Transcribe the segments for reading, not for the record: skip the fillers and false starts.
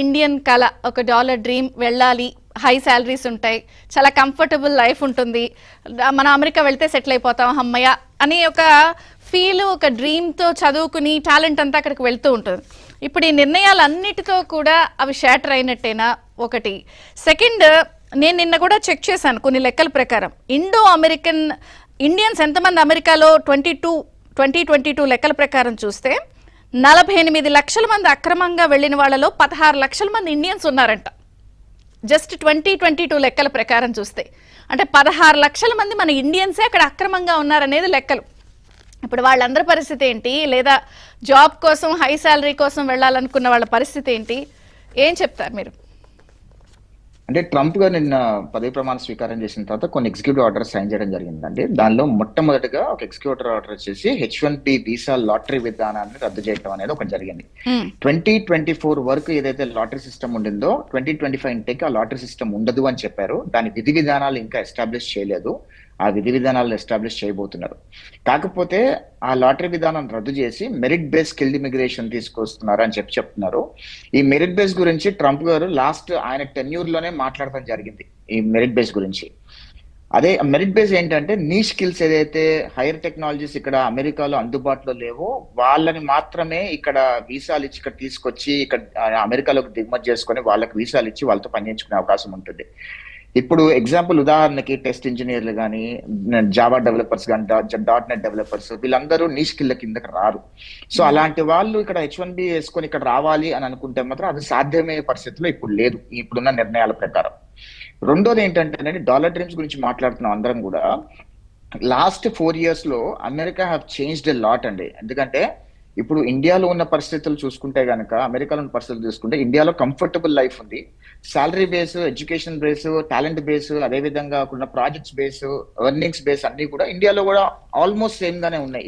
Indian కళ, ఒక dollar dream, వెళ్ళాలి, హై శాలరీస్ ఉంటాయి, చాలా కంఫర్టబుల్ లైఫ్ ఉంటుంది, మన అమెరికా వెళ్తే సెటిల్ అయిపోతాం అమ్మయ్య అని ఒక ఫీల్, ఒక డ్రీమ్తో చదువుకుని టాలెంట్ అంతా అక్కడికి వెళ్తూ ఉంటుంది. ఇప్పుడు ఈ నిర్ణయాలన్నిటితో కూడా అవి షాటర్ అయినట్టేనా? ఒకటి. సెకండ్, నేను నిన్న కూడా చెక్ చేశాను కొన్ని లెక్కల ప్రకారం ఇండో అమెరికన్ ఇండియన్స్ ఎంతమంది అమెరికాలో 2022 లెక్కల ప్రకారం చూస్తే 48 లక్షల మంది అక్రమంగా వెళ్లిన వాళ్ళలో 16 లక్షల మంది ఇండియన్స్ ఉన్నారంట. జస్ట్ 2022 లెక్కల ప్రకారం చూస్తే అంటే 16 లక్షల మంది మన ఇండియన్సే అక్కడ అక్రమంగా ఉన్నారనేది లెక్కలు. ఇప్పుడు వాళ్ళందరి పరిస్థితి ఏంటి? లేదా జాబ్ కోసం, హై శాలరీ కోసం వెళ్ళాలనుకున్న వాళ్ళ పరిస్థితి ఏంటి? ఏం చెప్తారు మీరు? అంటే ట్రంప్ గారు నిన్న పదవి ప్రమాణ స్వీకారం చేసిన తర్వాత కొన్ని ఎగ్జిక్యూటివ్ ఆర్డర్ సైన్ చేయడం జరిగిందండి. దానిలో మొట్టమొదటిగా ఒక ఎగ్జిక్యూటివ్ ఆర్డర్ వచ్చేసి H1B వీసా లాటరీ విధానాన్ని రద్దు చేయడం అనేది ఒకటి జరిగింది. 2024 వరకు ఏదైతే లాటరీ సిస్టమ్ ఉండిందో 2025 ఇంటేకి ఆ లాటరీ సిస్టమ్ ఉండదు అని చెప్పారు. దాని విధి విధానాలు ఇంకా ఎస్టాబ్లిష్ చేయలేదు. ఆ విధి విధానాలను ఎస్టాబ్లిష్ చేయబోతున్నారు. కాకపోతే ఆ లాటరీ విధానం రద్దు చేసి మెరిట్ బేస్ స్కిల్డ్ ఇమిగ్రేషన్ తీసుకొస్తున్నారు అని చెప్తున్నారు. ఈ మెరిట్ బేస్ గురించి ట్రంప్ గారు లాస్ట్ ఆయన టెన్యూర్ లోనే మాట్లాడటం జరిగింది ఈ మెరిట్ బేస్ గురించి. అదే మెరిట్ బేస్ ఏంటంటే నీ స్కిల్స్ ఏదైతే హైయర్ టెక్నాలజీస్ ఇక్కడ అమెరికాలో అందుబాటులో లేవో వాళ్ళని మాత్రమే ఇక్కడ వీసాలు ఇచ్చి ఇక్కడ తీసుకొచ్చి ఇక్కడ అమెరికాలోకి దిగుమతి చేసుకొని వాళ్ళకి వీసాలు ఇచ్చి వాళ్ళతో పనిచేయించుకునే అవకాశం ఉంటుంది. ఇప్పుడు ఎగ్జాంపుల్ ఉదాహరణకి టెస్ట్ ఇంజనీర్లు కానీ, జావా డెవలపర్స్ కానీ, .NET డెవలపర్స్, వీళ్ళందరూ నీ స్కిల్ కిందకి రారు. సో అలాంటి వాళ్ళు ఇక్కడ H1B వేసుకొని ఇక్కడ రావాలి అని అనుకుంటే మాత్రం అది సాధ్యమయ్యే పరిస్థితిలో ఇప్పుడు లేదు ఇప్పుడున్న నిర్ణయాల ప్రకారం. రెండోది ఏంటంటే డాలర్ డ్రీమ్స్ గురించి మాట్లాడుతున్నాం అందరం కూడా. లాస్ట్ 4 years లో America have changed a lot అండి. ఎందుకంటే ఇప్పుడు ఇండియాలో ఉన్న పరిస్థితులు చూసుకుంటే కనుక, అమెరికాలో ఉన్న పరిస్థితులు చూసుకుంటే ఇండియాలో కంఫర్టబుల్ లైఫ్ ఉంది. Salary base, education base, talent base, అదే విధంగా ఉన్న ప్రాజెక్ట్స్ బేస్, ఎర్నింగ్స్ బేస్ అన్ని కూడా ఇండియాలో కూడా ఆల్మోస్ట్ సేమ్ గానే ఉన్నాయి.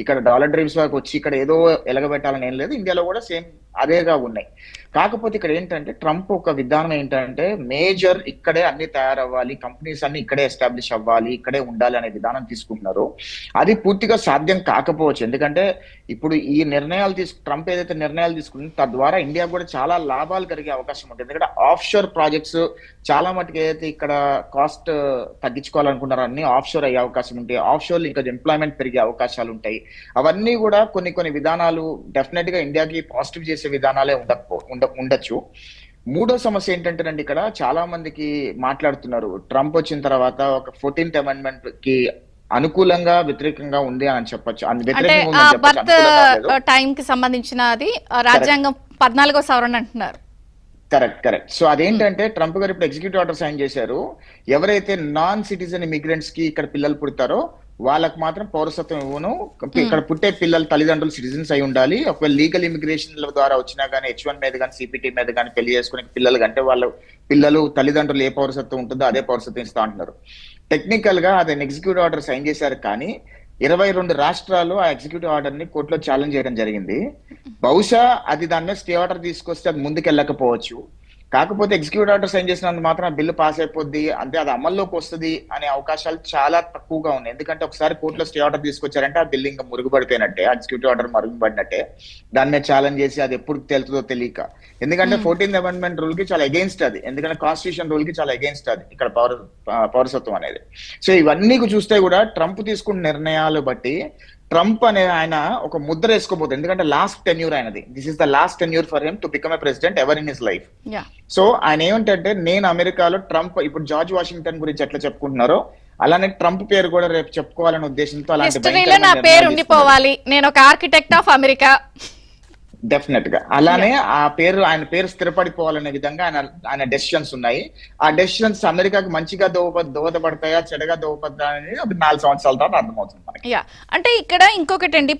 ఇక్కడ డాలర్ డ్రీమ్స్ వరకు వచ్చి ఇక్కడ ఏదో ఎలగబెట్టాలని ఏం లేదు, ఇండియాలో కూడా సేమ్ అదేగా ఉన్నాయి. కాకపోతే ఇక్కడ ఏంటంటే ట్రంప్ ఒక విధానం ఏంటంటే మేజర్ ఇక్కడే అన్ని తయారవ్వాలి, కంపెనీస్ అన్ని ఇక్కడే ఎస్టాబ్లిష్ అవ్వాలి, ఇక్కడే ఉండాలి అనే విధానం తీసుకుంటున్నారు. అది పూర్తిగా సాధ్యం కాకపోవచ్చు. ఎందుకంటే ఇప్పుడు ఈ నిర్ణయాలు ట్రంప్ ఏదైతే నిర్ణయాలు తీసుకుంటుందో తద్వారా ఇండియా కూడా చాలా లాభాలు కలిగే అవకాశం ఉంటుంది. ఎందుకంటే ఆఫ్ షోర్ ప్రాజెక్ట్స్ చాలా మటుకు ఏదైతే ఇక్కడ కాస్ట్ తగ్గించుకోవాలనుకుంటారో అన్ని ఆఫ్ షోర్ అయ్యే అవకాశం ఉంటాయి. ఆఫ్ షోర్ ఇంకా ఎంప్లాయ్మెంట్ పెరిగే అవకాశాలు ఉంటాయి. అవన్నీ కూడా కొన్ని విధానాలు డెఫినెట్ గా ఇండియాకి పాజిటివ్ చేసే విధానాలే ఉండొచ్చు. మూడో సమస్య ఏంటంటేనండి, ఇక్కడ చాలా మందికి మాట్లాడుతున్నారు ట్రంప్ వచ్చిన తర్వాత ఒక 14th అమెండ్మెంట్ కి అనుకూలంగా వ్యతిరేకంగా ఉంది అని చెప్పొచ్చు. టైం కి సంబంధించిన అది రాజ్యాంగం 14వ సవరణ అంటున్నారు. కరెక్ట్. సో అదేంటంటే ట్రంప్ గారు ఇప్పుడు ఎగ్జిక్యూటివ్ ఆర్డర్ సైన్ చేశారు. ఎవరైతే నాన్ సిటిజన్ ఇమిగ్రెంట్స్ కి ఇక్కడ పిల్లలు పుడతారో వాళ్ళకి మాత్రం పౌరసత్వం ఇవ్వను. ఇక్కడ పుట్టే పిల్లలు తల్లిదండ్రులు సిటిజన్స్ అయి ఉండాలి. ఒకవేళ లీగల్ ఇమిగ్రేషన్ ద్వారా వచ్చినా కానీ H1 మీద కానీ CPT మీద కానీ పెళ్లి చేసుకునే పిల్లలు కంటే వాళ్ళ పిల్లలు తల్లిదండ్రులు ఏ పౌరసత్వం ఉంటుందో అదే పౌరసత్వం ఇస్తా అంటున్నారు. టెక్నికల్ గా అది ఎగ్జిక్యూటివ్ ఆర్డర్ సైన్ చేశారు, కానీ 22 రాష్ట్రాలు ఆ ఎగ్జిక్యూటివ్ ఆర్డర్ ని కోర్టులో ఛాలెంజ్ చేయడం జరిగింది. బహుశా అది దాని మీద స్టే ఆర్డర్ తీసుకొస్తే అది ముందుకెళ్ళకపోవచ్చు. కాకపోతే ఎగ్జిక్యూటివ్ ఆర్డర్ సైన్ చేసినందుకు మాత్రం బిల్లు పాస్ అయిపోద్ది, అంటే అది అమల్లోకి వస్తుంది అనే అవకాశాలు చాలా తక్కువగా ఉన్నాయి. ఎందుకంటే ఒకసారి కోర్టులో స్టే ఆర్డర్ తీసుకొచ్చారంటే ఆ బిల్లు ఇంకా మురుగుపడిపోయినట్టే, ఎగ్జిక్యూటివ్ ఆర్డర్ మరుగుపడినట్టే. దాని మీద ఛాలెంజ్ చేసి అది ఎప్పుడు తెలుతుందో తెలియక. ఎందుకంటే 14th అమెండ్మెంట్ రూల్ కి చాలా అగెయిన్స్ట్ అది. ఎందుకంటే కాన్స్టిట్యూషన్ రూల్ కి చాలా అగెయిన్స్ట్ అది ఇక్కడ పౌరసత్వం అనేది. సో ఇవన్నీ చూస్తే కూడా ట్రంప్ తీసుకున్న నిర్ణయాలు బట్టి ట్రంప్ అనే ఆయన ఒక ముద్ర వేసుకోబోతుంది. ఎందుకంటే లాస్ట్ టెన్యూర్ ఆయనది. This is the last tenure for him to become a president ever in his life. So ఆయన ఏమంటే నేను అమెరికాలో ట్రంప్ ఇప్పుడు జార్జ్ వాషింగ్టన్ గురించి ఎట్లా చెప్పుకుంటున్నారో అలానే ట్రంప్ పేరు కూడా రేపు చెప్పుకోవాలనే ఉద్దేశంతో నేను ఒక ఆర్కిటెక్ట్ ఆఫ్ అమెరికా డెఫినెట్ గా అలానే ఆయన పేరు స్థిరపడిపోవాలనే విధంగా ఆయన డెసిషన్స్ ఉన్నాయి. ఆ డెసిషన్స్ అమెరికాకి మంచిగా దోహదపడతాయా చెడగా దోహదపడతాయా అనేది ఒక 4 సంవత్సరాల తర్వాత అర్థమవుతుంది మనకి. అంటే ఇక్కడ ఇంకొకటి అండి,